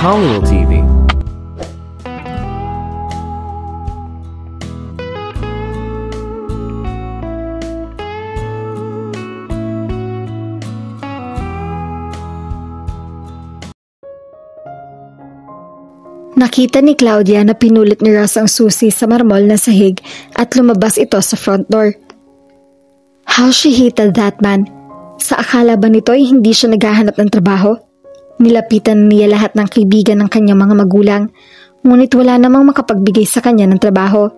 Hollywood TV. Nakita ni Claudia na pinulit ni Ross ang susi sa marmol na sahig at lumabas ito sa front door. How she hated that man. Sa akala ba nito ay hindi siya naghahanap ng trabaho? Nilapitan niya lahat ng kaibigan ng kanyang mga magulang, ngunit wala namang makapagbigay sa kanya ng trabaho.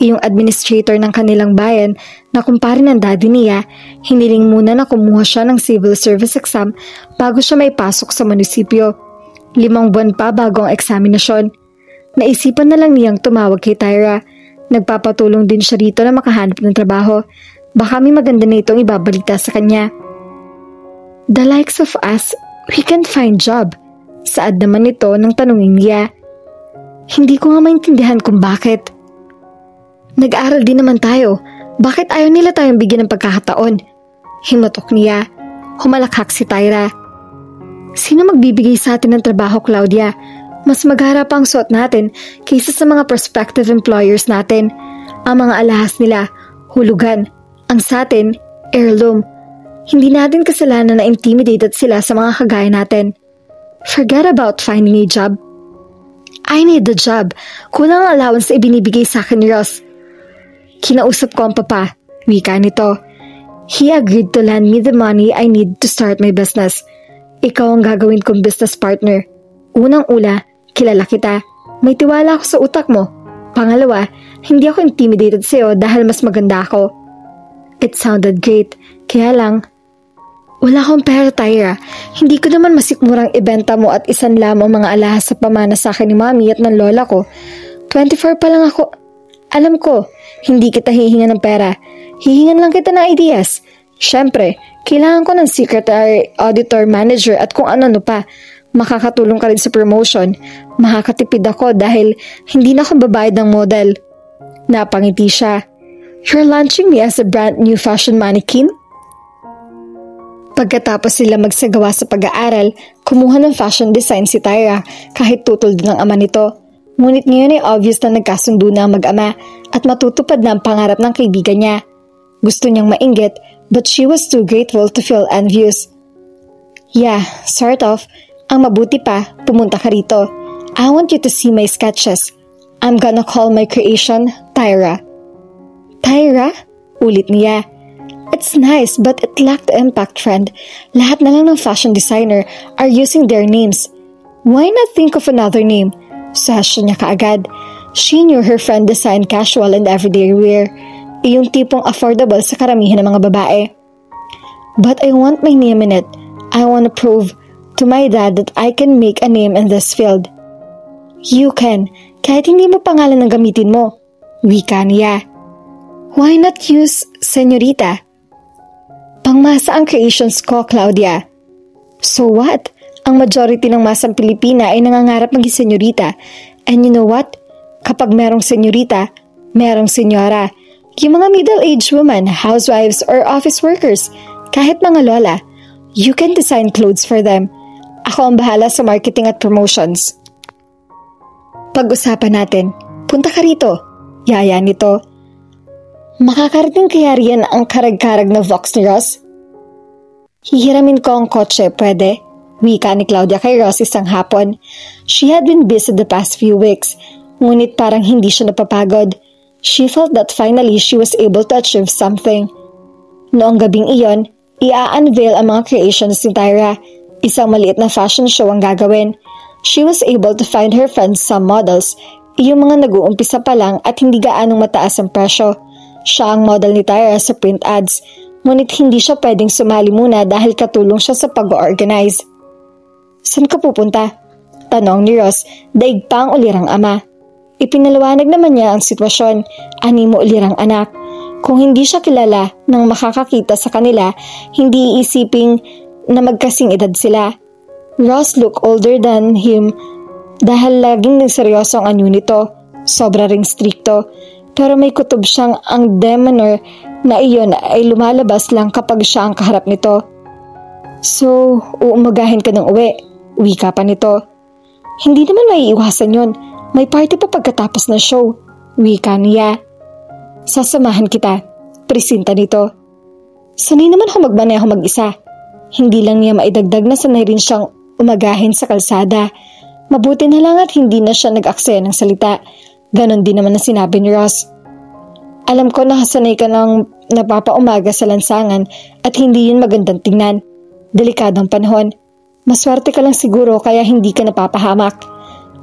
Yung administrator ng kanilang bayan na kumpare ng daddy niya, hiniling muna na kumuha siya ng civil service exam bago siya may pasok sa munisipyo. 5 buwan pa bago ang eksaminasyon. Naisipan na lang niyang tumawag kay Tyra. Nagpapatulong din siya rito na makahanap ng trabaho. Baka may maganda na itong ibabalita sa kanya. The likes of us, we can find job. Saad naman ito nang tanungin niya. Hindi ko nga maintindihan kung bakit. Nag-aaral din naman tayo. Bakit ayaw nila tayong bigyan ng pagkakataon? Himatok niya. Humalakhak si Tyra. Sino magbibigay sa atin ng trabaho, Claudia? Mas magharap ang suot natin kaysa sa mga prospective employers natin. Ang mga alahas nila, hulugan. Ang sa atin, heirloom. Hindi natin kasalanan na intimidated sila sa mga kagaya natin. Forget about finding a job. I need the job. Kulang ang allowance na ibinibigay sa akin ni Ross. Kinausap ko ang papa. Wika nito. He agreed to lend me the money I need to start my business. Ikaw ang gagawin kong business partner. Unang-una, kilala kita. May tiwala ako sa utak mo. Pangalawa, hindi ako intimidated sa'yo dahil mas maganda ako. It sounded great. Kaya lang, wala akong pera, Tyra. Hindi ko naman masikmurang ibenta mo at isanla mo ang mga alahas sa pamana sa akin ni Mami at ng lola ko. 24 pa lang ako. Alam ko, hindi kita hihingan ng pera. Hihingan lang kita ng ideas. Siyempre, kailangan ko ng secretary, auditor, manager at kung ano-ano pa. Makakatulong ka rin sa promotion. Makakatipid ako dahil hindi na ako babayad ng model. Napangiti siya. You're launching me as a brand new fashion mannequin? Pagkatapos sila magsagawa sa pag-aaral, kumuha ng fashion design si Tyra kahit tutol din ang ama nito. Ngunit ngayon ay obvious na nagkasundo na ang mag-ama at matutupad na ang pangarap ng kaibigan niya. Gusto niyang mainggit, but she was too grateful to feel envious. Yeah, sort of. Ang mabuti pa, pumunta ka rito. I want you to see my sketches. I'm gonna call my creation Tyra. Tyra? Ulit niya. It's nice but it lacked the impact, friend. Lahat na lang ng fashion designer are using their names. Why not think of another name? Suggestion niya kaagad. She knew her friend designed casual and everyday wear. Yung tipong affordable sa karamihan ng mga babae. But I want my name in it. I want to prove to my dad that I can make a name in this field. You can, kahit hindi mo pangalan ang gamitin mo. Wika niya. Why not use Señorita? Pangmasa ang creations ko, Claudia. So what? Ang majority ng masang Pilipina ay nangangarap maging Señorita. And you know what? Kapag merong Señorita, merong Señora. Yung mga middle-aged women, housewives, or office workers, kahit mga lola, you can design clothes for them. Ako ang bahala sa marketing at promotions. Pag-usapan natin, punta ka rito. Yaya nito. Makakarating kaya riyan ang karag-karag na Vox ni Ross? Hihiramin ko ang kotse, pwede? Wika ni Claudia kay Ross isang hapon. She had been busy the past few weeks, ngunit parang hindi siya napapagod. She felt that finally she was able to achieve something. Noong gabing iyon, ia-unveil ang mga creations ni Tyra. Isang maliit na fashion show ang gagawin. She was able to find her friends some models, yung mga nag-uumpisa pa lang at hindi gaanong mataas ang presyo. Siya ang model ni Tyra sa print ads, ngunit hindi siya pwedeng sumali muna dahil katulong siya sa pag-organize. Saan ka pupunta? Tanong ni Ross, daig pa ang ulirang ama. Ipinaliwanag naman niya ang sitwasyon, animo ulirang anak. Kung hindi siya kilala nang makakakita sa kanila, hindi iisiping na magkasing edad sila. Ross looked older than him dahil laging nagseryoso ang anyo nito. Sobra ring strikto. Pero may kutob siyang ang demeanor na iyon ay lumalabas lang kapag siya ang kaharap nito. So, uumagahin ka ng uwi. Wika pa nito. Hindi naman maiiwasan yon. May party pa pagkatapos ng show. Wika niya. Sasamahan kita. Presinta nito. Sanay naman ako magmaneho mag-isa. Hindi lang niya maidagdag na sanay rin siyang umagahin sa kalsada. Mabuti na lang at hindi na siya nag-aksaya ng salita. Ganon din naman na sinabi ni Ross. Alam ko na sanay ka ng napapaumaga sa lansangan at hindi yun magandang tingnan. Delikadong panahon. Maswerte ka lang siguro kaya hindi ka napapahamak.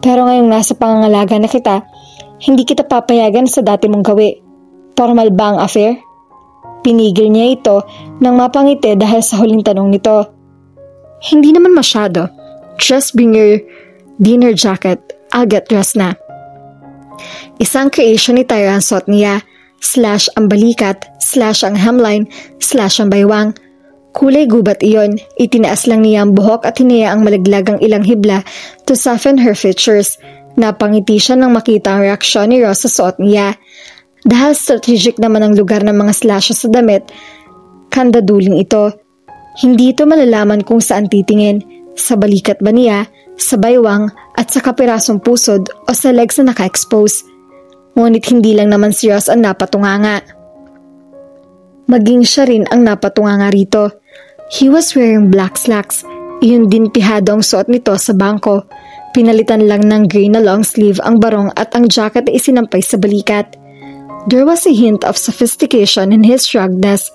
Pero ngayong nasa pangangalaga na kita, hindi kita papayagan sa dati mong gawi. Formal ba ang affair? Pinigil niya ito nang mapangiti dahil sa huling tanong nito. Hindi naman masyado. Just bring your dinner jacket. I'll get dressed na. Isang creation ni Tyra ang suot niya. / ang balikat, / ang hemline, / ang baywang. Kulay gubat iyon, itinaas lang niya ang buhok at hinayaang malaglag ang ilang hibla to soften her features. Napangiti siya nang makita ang reaksyon ni Ross sa suot niya. Dahil strategic naman ang lugar ng mga slashes sa damit, kandaduling ito. Hindi ito malalaman kung saan titingin, sa balikat ba niya, sa baywang at sa kapirasong pusod o sa legs na naka-expose. Ngunit hindi lang naman si Ross ang napatunganga. Maging siya rin ang napatunganga rito. He was wearing black slacks. Iyon din pihado ang suot nito sa bangko. Pinalitan lang ng gray na long sleeve ang barong at ang jacket ay isinampay sa balikat. There was a hint of sophistication in his ruggedness.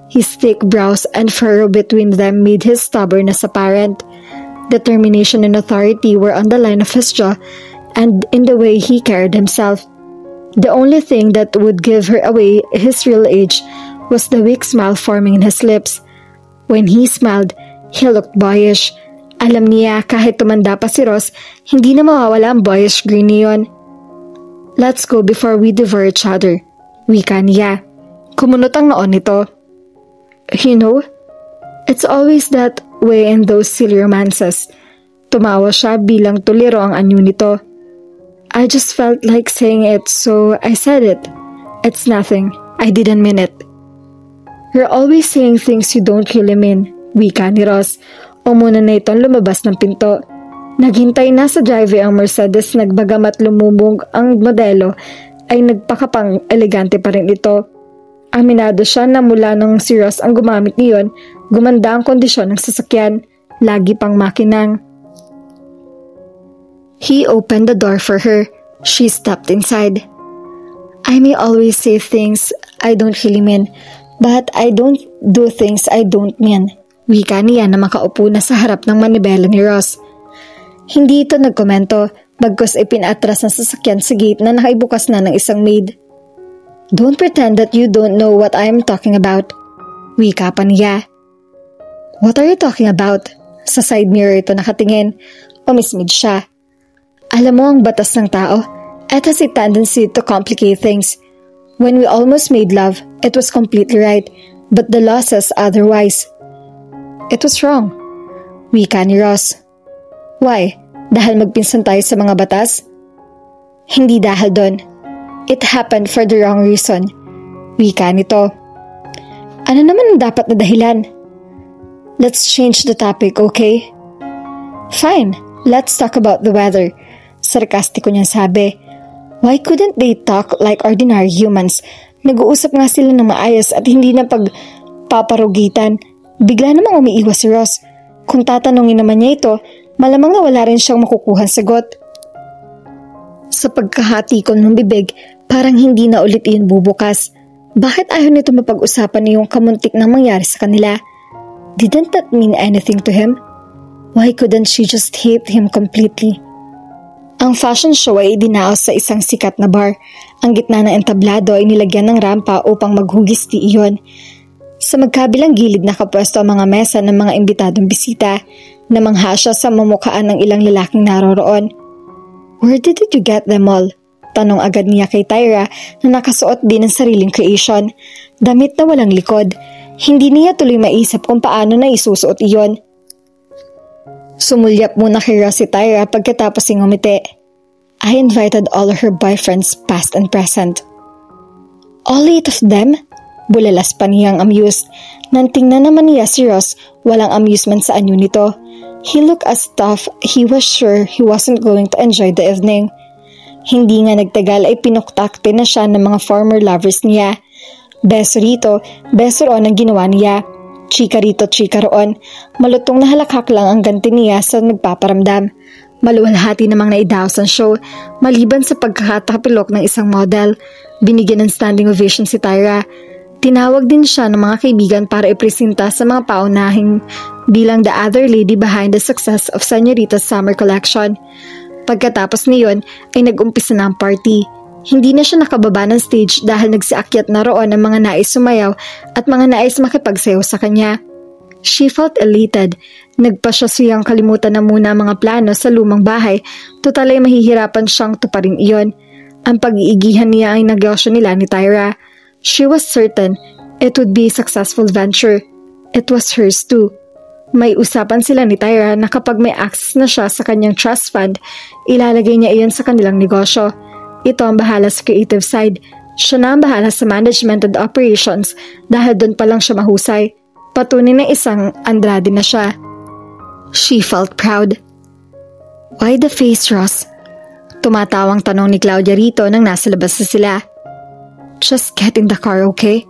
His thick brows and furrow between them made his stubbornness apparent. Determination and authority were on the line of his jaw and in the way he carried himself. The only thing that would give her away his real age was the weak smile forming in his lips. When he smiled, he looked boyish. Alam niya kahit tumanda pa si Ross, hindi na mawawala ang boyish grin niyon. Let's go before we devour each other. Wika niya. Kumunot ang noon nito. You know, it's always that way in those silly romances. Tumawa siya bilang tuliro ang anyo nito. I just felt like saying it, so I said it. It's nothing. I didn't mean it. You're always saying things you don't really mean, wika ni Ross. O muna na itong lumabas ng pinto. Naghintay na sa driveway ang Mercedes, nagbagamat lumubog ang modelo, ay nagpakapang elegante pa rin ito. Aminado siya na mula nung si Ross ang gumamit niyon, gumanda ang kondisyon ng sasakyan, lagi pang makinang. He opened the door for her. She stepped inside. I may always say things I don't really mean, but I don't do things I don't mean. Wika niya na makaupo na sa harap ng manibela ni Ross. Hindi ito nagkomento, bagkus ay pinatras ng sasakyan sa gate na nakaibukas na ng isang maid. Don't pretend that you don't know what I am talking about. Wika pa niya. What are you talking about? Sa side mirror ito nakatingin. Umismid siya. Alam mo ang batas ng tao, it has a tendency to complicate things. When we almost made love, it was completely right, but the law says otherwise. It was wrong. Wika ni Ross. Why? Dahil magpinsan tayo sa mga batas? Hindi dahil doon. It happened for the wrong reason. Wika nito. Ano naman ang dapat na dahilan? Let's change the topic, okay? Fine, let's talk about the weather. Sarkastiko niyang sabi. Why couldn't they talk like ordinary humans? Nag-uusap nga sila ng maayos at hindi na pagpaparugitan. Bigla namang umiiwas si Ross. Kung tatanungin naman niya ito, malamang na wala rin siyang makukuhang sagot. Sa pagkahatikon ng bibig, parang hindi na ulit iyon bubukas. Bakit ayaw nito mapag-usapan na yung kamuntik na mangyari sa kanila? Didn't that mean anything to him? Why couldn't she just hate him completely? Ang fashion show ay idinaos sa isang sikat na bar. Ang gitna ng entablado ay nilagyan ng rampa upang maghugis di iyon. Sa magkabilang gilid nakapwesto ang mga mesa ng mga imbitadong bisita. Namangha siya sa mamukhaan ng ilang lalaking naroroon. Where did you get them all? Tanong agad niya kay Tyra na nakasuot din ng sariling creation. Damit na walang likod. Hindi niya tuloy maisip kung paano na isusuot iyon. Sumulyap muna kay Ross si Tyra pagkatapos ngumiti. I invited all her boyfriends past and present. All 8 of them? Bulalas pa niyang amused. Nang tingnan naman niya si Ross, walang amusement sa anyo nito. He looked as tough he was sure he wasn't going to enjoy the evening. Hindi nga nagtagal ay pinuktakte na siya ng mga former lovers niya. Beso rito, beso roon ang ginawa niya. Chika rito, chika roon. Malutong na halakhak lang ang ganti niya sa nagpaparamdam. Maluwalhati namang naidaos ang show, maliban sa pagkakatapilok ng isang model. Binigyan ng standing ovation si Tyra. Tinawag din siya ng mga kaibigan para ipresenta sa mga paunahing bilang the other lady behind the success of Señorita's summer collection. Pagkatapos niyon ay nag-umpisa na ang party. Hindi na siya nakababa ng stage dahil nagsiakyat na roon ang mga nais sumayaw at mga nais makipagsayaw sa kanya. She felt elated. Nagpa siya siyang kalimutan na muna ang mga plano sa lumang bahay, total ay mahihirapan siyang tuparin iyon. Ang pag-iigihan niya ay negosyo nila ni Tyra. She was certain it would be a successful venture. It was hers too. May usapan sila ni Tyra na kapag may access na siya sa kanyang trust fund, ilalagay niya iyon sa kanilang negosyo. Ito ang bahala sa creative side. Siya na ang bahala sa management and operations dahil doon pa lang siya mahusay. Patunay na isang Andrade na siya. She felt proud. Why the face, Ross? Tumatawang tanong ni Claudia rito nang nasa labas na sila. Just get in the car, okay?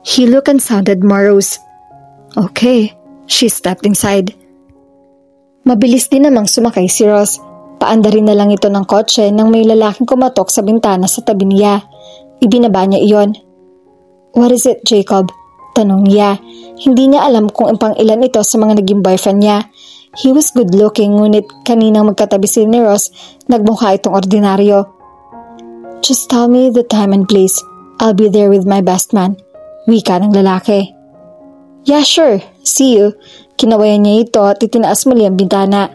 He looked and sounded morose. Okay. She stepped inside. Mabilis din namang sumakay si Ross. Paandarin na lang ito ng kotse nang may lalaking kumatok sa bintana sa tabi niya. Ibinaba niya iyon. What is it, Jacob? Tanong niya. Hindi niya alam kung pang ilan ito sa mga naging boyfriend niya. He was good looking ngunit kaninang magkatabi si ni Ross, nagmukha itong ordinaryo. Just tell me the time and place. I'll be there with my best man. Wika ng lalaki. Yeah, sure. See you. Kinawayan niya ito at itinaas muli ang bintana.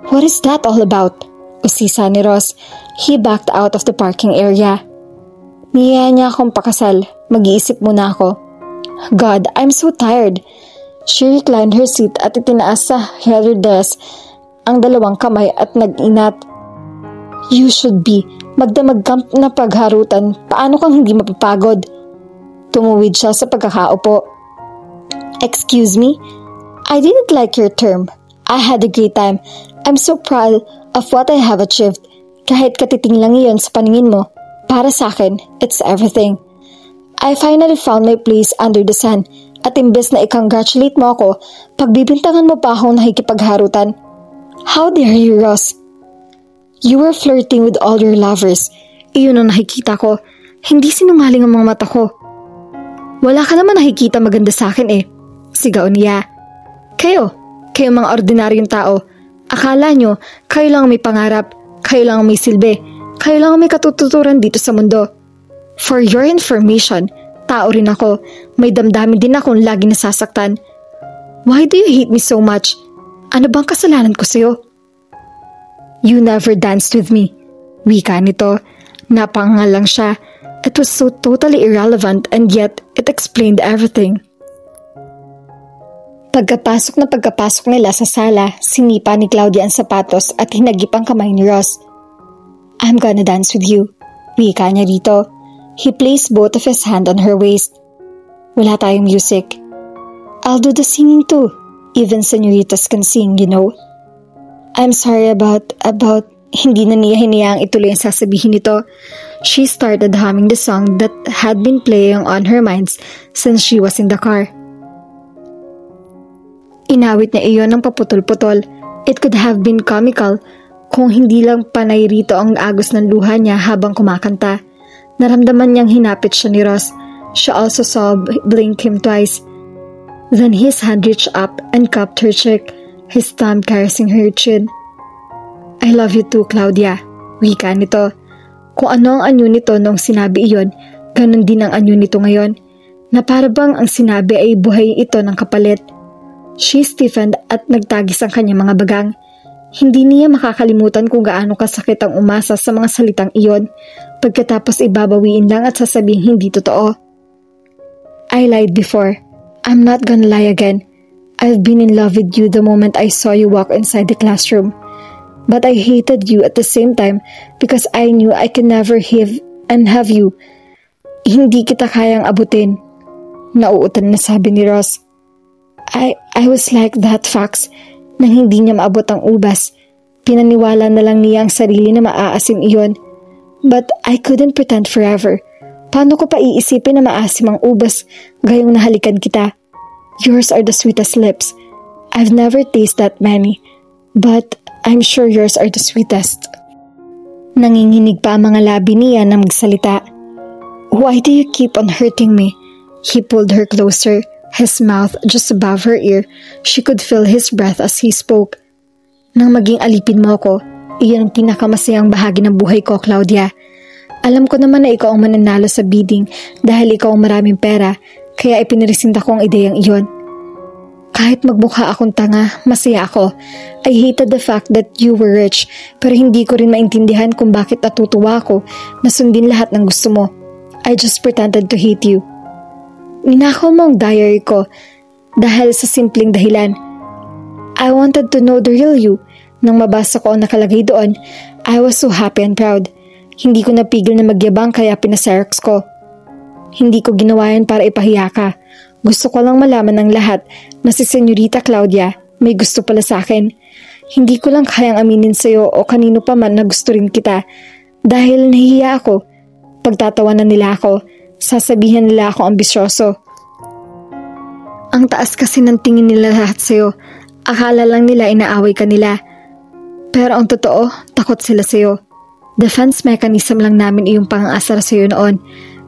What is that all about? Usisa ni Ross. He backed out of the parking area. Niyaya niya akong pakasal. Mag-iisip muna ako. God, I'm so tired. She reclined her seat at itinaas sa heather desk ang dalawang kamay at nag-inat. You should be. Magdamag ka na pagharutan. Paano kang hindi mapapagod? Tumuwid siya sa pagkakaupo. Excuse me? I didn't like your term. I had a great time. I'm so proud of what I have achieved. Kahit katiting lang iyon sa paningin mo, para sa akin, it's everything. I finally found my place under the sun at imbes na i-congratulate mo ako, pagbibintangan mo pa akong nakikipagharutan. How dare you, Ross? You were flirting with all your lovers. Iyon ang nakikita ko. Hindi sinungaling ang mga mata ko. Wala ka naman nakikita maganda sa akin eh. Sigaw niya. Kayo mga ordinaryong tao. Akala nyo, kayo lang may pangarap, kayo lang may silbi, kayo lang may katututuran dito sa mundo. For your information, tao rin ako. May damdamin din akong lagi nasasaktan. Why do you hate me so much? Ano bang kasalanan ko sa'yo? You never danced with me. Wika nito. Napangal lang siya. It was so totally irrelevant and yet it explained everything. Pagkapasok nila sa sala, sinipa ni Claudia ang sapatos at hinagip ang kamay ni Ross. I'm gonna dance with you. Wika niya rito. He placed both of his hand on her waist. Wala tayong music. I'll do the singing too. Even senoritas can sing, you know. I'm sorry about, hindi na niya hinayang ituloy ang sasabihin nito. She started humming the song that had been playing on her minds since she was in the car. Inawit niya iyon ng paputol-putol. It could have been comical kung hindi lang panay rito ang agos ng luha niya habang kumakanta. Naramdaman niyang hinapit siya ni Ross. She also saw blink him twice. Then his hand reached up and cupped her cheek, his thumb caressing her chin. I love you too, Claudia. Wika nito. Kung ano ang anyo nito noong sinabi iyon, ganun din ang anyo nito ngayon. Na para bang ang sinabi ay buhay ito ng kapalit. She stiffened at nagtagis ang kanyang mga bagang. Hindi niya makakalimutan kung gaano kasakit ang umasa sa mga salitang iyon, pagkatapos ibabawiin lang at sasabing hindi totoo. I lied before. I'm not gonna lie again. I've been in love with you the moment I saw you walk inside the classroom. But I hated you at the same time because I knew I could never have you. Hindi kita kayang abutin. Nauutan na sabi ni Ross. I was like that, Fox. Nang hindi niya maabot ang ubas, pinaniwala na lang niya ang sarili na maaasim iyon. But I couldn't pretend forever. Paano ko pa iisipin na maasim ang ubas gayong nahalikan kita? Yours are the sweetest lips. I've never tasted that many, but I'm sure yours are the sweetest. Nanginginig pa ang mga labi niya na magsalita. Why do you keep on hurting me? He pulled her closer, his mouth just above her ear. She could feel his breath as he spoke. Nang maging alipin mo ko, iyon ang pinakamasayang bahagi ng buhay ko, Claudia. Alam ko naman na ikaw ang mananalo sa bidding dahil ikaw ang maraming pera, kaya ipinresinta ko ang ideyang iyon. Kahit magmukha akong tanga, masaya ako. I hated the fact that you were rich, pero hindi ko rin maintindihan kung bakit natutuwa ako na sundin lahat ng gusto mo. I just pretended to hate you. Ninakaw mo ang diary ko dahil sa simpleng dahilan. I wanted to know the real you. Nang mabasa ko ang nakalagay doon, I was so happy and proud. Hindi ko napigil na magyabang kaya pinaserox ko. Hindi ko ginawa yan para ipahiya ka. Gusto ko lang malaman ng lahat na si Senyorita Claudia may gusto pala sa akin. Hindi ko lang kayang aminin sa'yo o kanino pa man na gusto rin kita dahil nahihiya ako. Pagtatawanan nila ako, sasabihin nila ako ambisyoso. Ang taas kasi ng tingin nila lahat sa'yo. Akala lang nila inaaway ka nila. Pero ang totoo, takot sila sa'yo. Defense mechanism lang namin iyong pang-aasar sa'yo noon.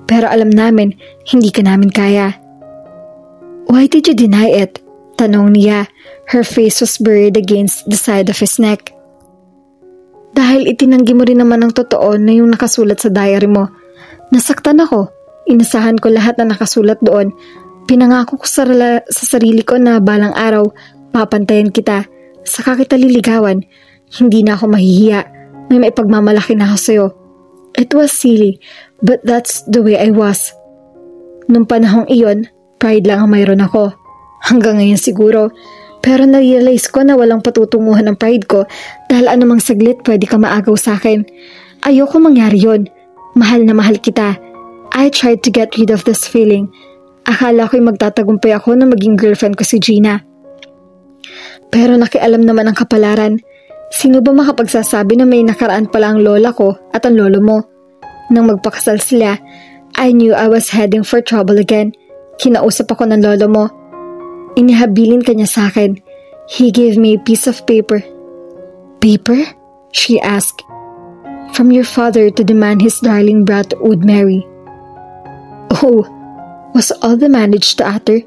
Pero alam namin, hindi ka namin kaya. Why did you deny it? Tanong niya. Her face was buried against the side of his neck. Dahil itinanggi mo rin naman ang totoo na yung nakasulat sa diary mo. Nasaktan ako. Inasahan ko lahat na nakasulat doon. Pinangako ko sa sarili ko na balang araw, papantayan kita. Saka kita liligawan. Hindi na ako mahihiya. May maipagmamalaki na ako sa'yo. It was silly, but that's the way I was. Nung panahong iyon, pride lang ang mayroon ako. Hanggang ngayon siguro. Pero na-realize ko na walang patutunguhan ng pride ko dahil anumang saglit pwede ka maagaw sa akin. Ayoko mangyari yon. Mahal na mahal kita. I tried to get rid of this feeling. Akala ko'y magtatagumpay ako na maging girlfriend ko si Gina. Pero nakialam naman ang kapalaran. Sino ba makapagsasabi na may nakaraan pala ang lola ko at ang lolo mo? Nang magpakasal sila, I knew I was heading for trouble again. Kinausap ako ng lolo mo. Inihabilin kanya sa akin. He gave me a piece of paper. Paper? She asked. From your father to demand his darling brat would marry. Oh, was all the manage to utter?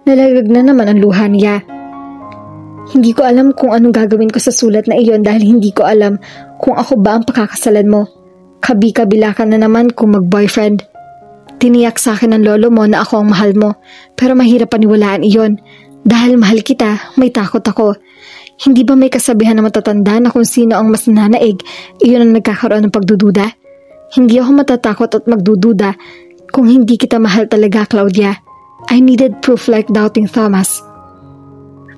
Nalagag na naman ang luha niya. Hindi ko alam kung anong gagawin ko sa sulat na iyon dahil hindi ko alam kung ako ba ang pakakasalan mo. Kabi-kabila ka na naman kung mag-boyfriend. Tiniyak sa akin ng lolo mo na ako ang mahal mo, pero mahirap paniwalaan iyon. Dahil mahal kita, may takot ako. Hindi ba may kasabihan na matatanda na kung sino ang mas nananaig, iyon ang nagkakaroon ng pagdududa? Hindi ako matatakot at magdududa kung hindi kita mahal talaga, Claudia. I needed proof like doubting Thomas.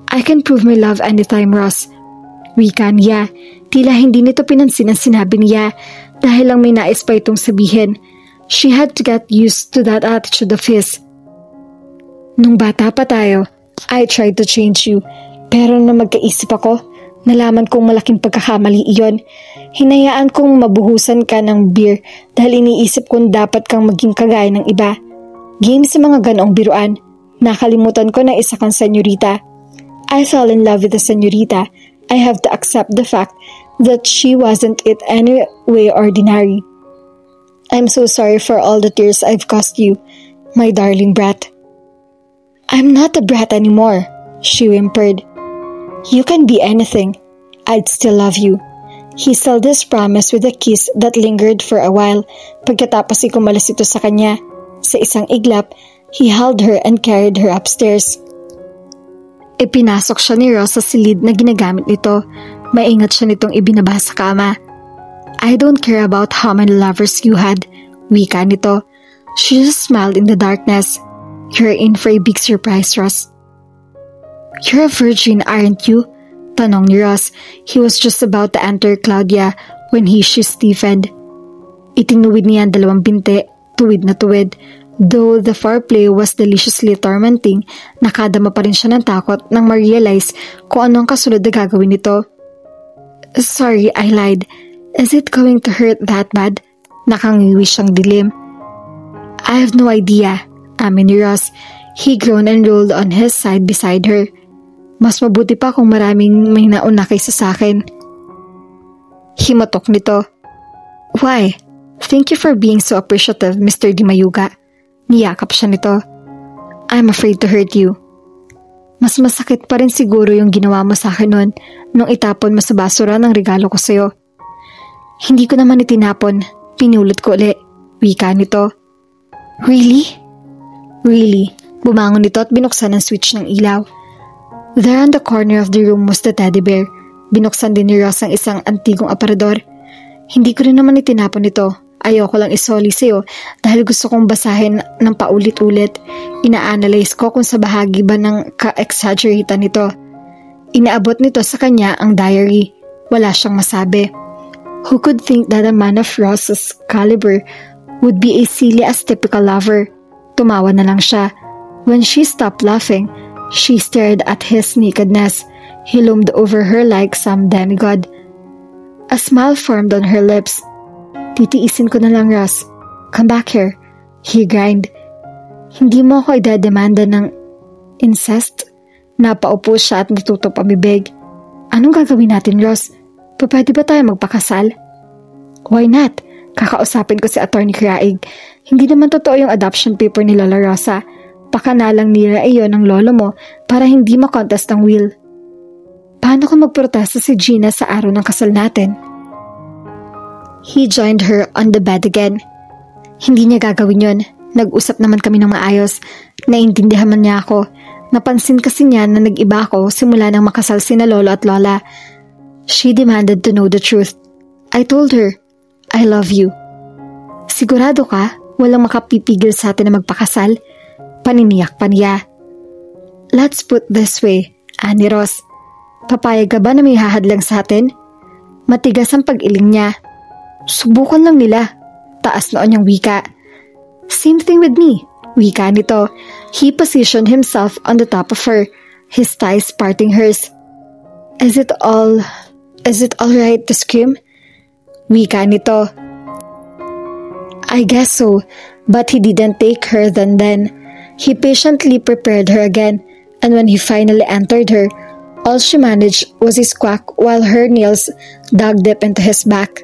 I can prove my love anytime, Ross. Wika niya. Tila hindi nito pinansin ang sinabi niya dahil lang may nais pa itong sabihin. She had to get used to that attitude of his. Nung bata pa tayo, I tried to change you. Pero nung magkaisip ako, nalaman kong malaking pagkakamali iyon. Hinayaan kong mabuhusan ka ng beer dahil iniisip kong dapat kang maging kagaya ng iba. Game sa mga ganoong biruan. Nakalimutan ko na isa kang senyorita. I fell in love with the senyorita. I have to accept the fact that she wasn't it any way ordinary. I'm so sorry for all the tears I've caused you, my darling brat. I'm not a brat anymore, she whimpered. You can be anything. I'd still love you. He sealed his promise with a kiss that lingered for a while. Pagkatapos ikumalas ito sa kanya. Sa isang iglap, he held her and carried her upstairs. Ipinasok siya ni Ross sa silid na ginagamit nito. Maingat siya nitong ibinaba sa kama. I don't care about how many lovers you had, wika nito. She just smiled in the darkness. You're in for a big surprise, Ross. You're a virgin, aren't you? Tanong ni Ross. He was just about to enter Claudia when she stiffened. Itinuwid niya ang dalawang binte, tuwid na tuwid. Though the foreplay was deliciously tormenting, nakadama pa rin siya ng takot nang ma-realize kung ano ang kasunod na gagawin nito. Sorry, I lied. Is it going to hurt that bad? Nakangiwi siyang dilim. I have no idea, amin ni Ross. He groaned and rolled on his side beside her. Mas mabuti pa kung maraming may nauna kaysa sa akin. Himatok nito. Why? Thank you for being so appreciative, Mr. Di Mayuga. Niyakap siya nito. I'm afraid to hurt you. Mas masakit pa rin siguro yung ginawa mo sa akin noon nung itapon mo sa basura ng regalo ko sa'yo. Hindi ko naman itinapon. Pinulot ko ulit. Wika nito. Really? Really? Bumangon nito at binuksan ang switch ng ilaw. There on the corner of the room was the teddy bear. Binuksan din ni Ross ang isang antigong aparador. Hindi ko rin naman itinapon ito. Ayoko lang isoli sa'yo dahil gusto kong basahin ng paulit-ulit. Ina-analyze ko kung sa bahagi ba ng ka-exaggeratean nito. Inaabot nito sa kanya ang diary. Wala siyang masabi. Who could think that a man of Ross's caliber would be as silly as typical lover? Tumawa na lang siya. When she stopped laughing, she stared at his nakedness. He loomed over her like some demigod. A smile formed on her lips. Titiisin ko na lang, Ross. Come back here. He grined. Hindi mo ako idademanda ng incest? Napaupo siya at natutup ang bibig. Anong gagawin natin, Ross? Pwede ba tayo magpakasal? Why not? Kakausapin ko si Attorney Craig. Hindi naman totoo yung adoption paper ni Lola Rosa. Pakanalang nila iyon ng lolo mo para hindi makontest ang will. Paano kung magprotesta si Gina sa araw ng kasal natin? He joined her on the bed again. Hindi niya gagawin yon. Nag-usap naman kami ng maayos. Naintindihan man niya ako. Napansin kasi niya na nag-iba ako simula nang makasal sina lolo at lola. She demanded to know the truth. I told her, I love you. Sigurado ka? Walang makapipigil sa atin na magpakasal? Paniniyak pa niya. Let's put this way, ani Ross. Papayag ka ba na may hahadlang sa atin? Matigas ang pag-iling niya. Subukan lang nila. Taas noon niyang wika. Same thing with me. Wika nito. He positioned himself on the top of her, his thighs parting hers. Is it all right to scream? Wika nito. I guess so, but he didn't take her then. He patiently prepared her again, and when he finally entered her, all she managed was his quack while her nails dug deep into his back.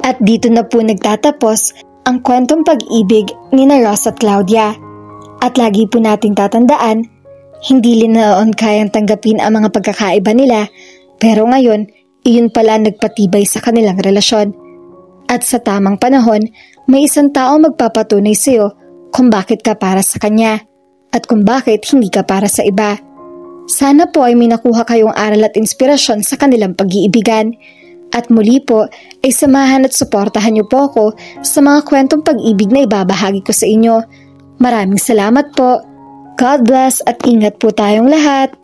At dito na po nagtatapos ang kwentong pag-ibig ni Ross at Claudia. At lagi po nating tatandaan, hindi linaon kayang tanggapin ang mga pagkakaiba nila, pero ngayon, iyon pala nagpatibay sa kanilang relasyon. At sa tamang panahon, may isang tao magpapatunay sa iyo kung bakit ka para sa kanya at kung bakit hindi ka para sa iba. Sana po ay may nakuha kayong aral at inspirasyon sa kanilang pag-iibigan. At muli po ay samahan at suportahan niyo po ako sa mga kwentong pag-ibig na ibabahagi ko sa inyo. Maraming salamat po. God bless at ingat po tayong lahat.